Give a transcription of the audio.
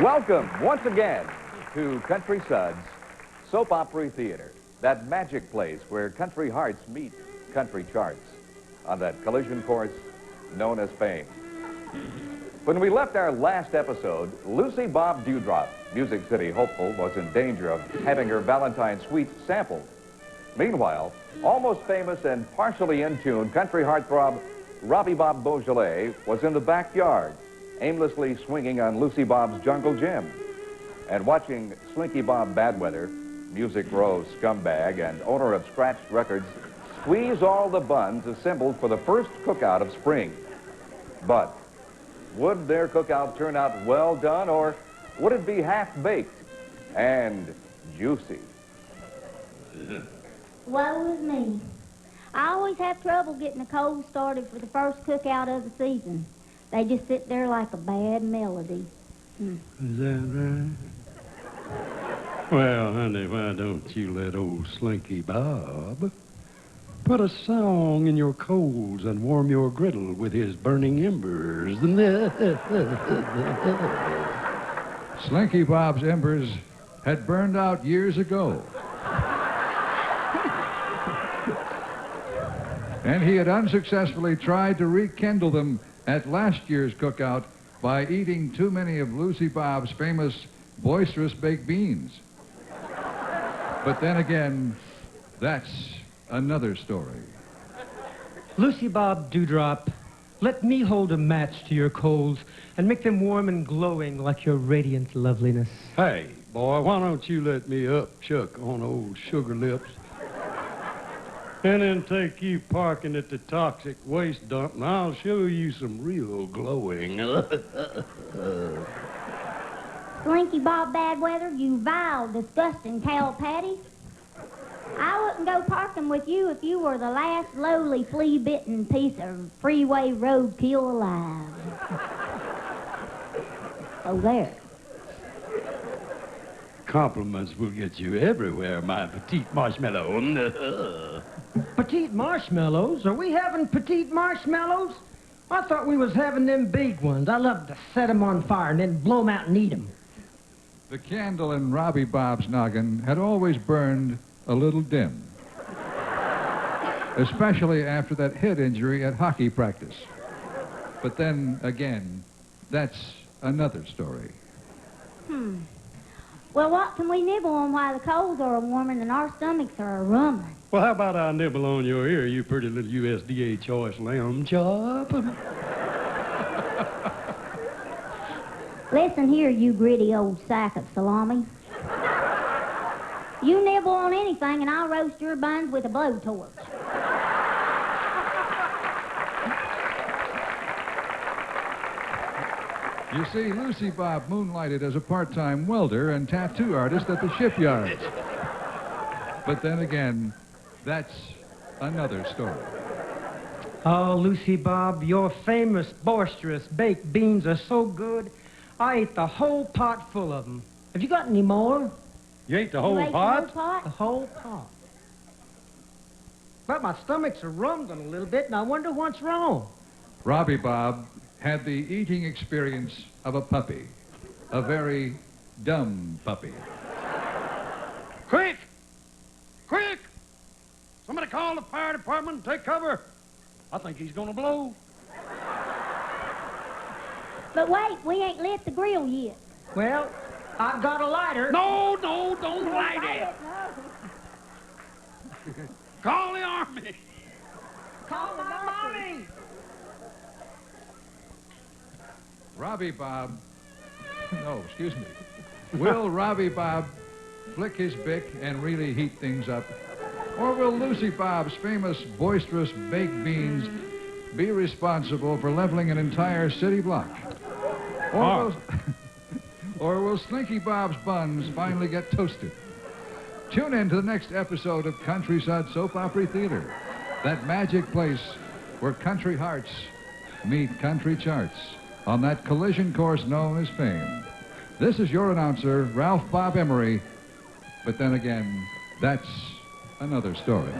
Welcome once again to Country Suds Soap Opera Theater, that magic place where country hearts meet country charts on that collision course known as fame. When we left our last episode, Lucy Bob Dewdrop, Music City hopeful, was in danger of having her Valentine Suite sampled. Meanwhile, almost famous and partially in tune country heartthrob Robbie Bob Beaujolais was in the backyard, aimlessly swinging on Lucy Bob's Jungle Gym and watching Slinky Bob Badweather, Music Row's scumbag and owner of Scratched Records, squeeze all the buns assembled for the first cookout of spring. But would their cookout turn out well done, or would it be half-baked and juicy? Woe is me. I always have trouble getting the coals started for the first cookout of the season. They just sit there like a bad melody. Is that right? Well, honey, why don't you let old Slinky Bob put a song in your coals and warm your griddle with his burning embers? Slinky Bob's embers had burned out years ago. And he had unsuccessfully tried to rekindle them at last year's cookout by eating too many of Lucy Bob's famous boisterous baked beans. But then again, that's another story. Lucy Bob Dewdrop, let me hold a match to your coals and make them warm and glowing like your radiant loveliness. Hey, boy, why don't you let me upchuck on old Sugar Lips and then take you parking at the toxic waste dump, and I'll show you some real glowing. Slinky Bob Badweather, you vile, disgusting cow patty. I wouldn't go parking with you if you were the last lowly flea-bitten piece of freeway roadkill alive. Oh, there. Compliments will get you everywhere, my petite marshmallow. Petite marshmallows? Are we having petite marshmallows? I thought we was having them big ones. I love to set them on fire and then blow them out and eat them. The candle in Robbie Bob's noggin had always burned a little dim, especially after that head injury at hockey practice. But then again, that's another story. Well, what can we nibble on while the coals are warming and our stomachs are rumbling? Well, how about I nibble on your ear, you pretty little USDA choice lamb chop? Listen here, you gritty old sack of salami. You nibble on anything and I'll roast your buns with a blowtorch. You see, Lucy Bob moonlighted as a part-time welder and tattoo artist at the shipyard. But then again, that's another story. Oh, Lucy Bob, your famous boisterous baked beans are so good, I ate the whole pot full of them. Have you got any more? You ate the You whole ate pot? The whole pot? The whole pot. But my stomach's are rumbling a little bit, and I wonder what's wrong. Robbie Bob had the eating experience of a puppy, a very dumb puppy. Quick! Quick! Somebody call the fire department and take cover. I think he's gonna blow. But wait, we ain't lit the grill yet. Well, I've got a lighter. No, don't light it. Call the army. Call the army. Robbie Bob, no, excuse me. Will Robbie Bob flick his bick and really heat things up? Or will Lucy Bob's famous boisterous baked beans be responsible for leveling an entire city block? Or will Slinky Bob's buns finally get toasted? Tune in to the next episode of Country Sud Soap Opera Theater, that magic place where country hearts meet country charts on that collision course known as fame. This is your announcer, Ralph Bob Emery. But then again, that's another story.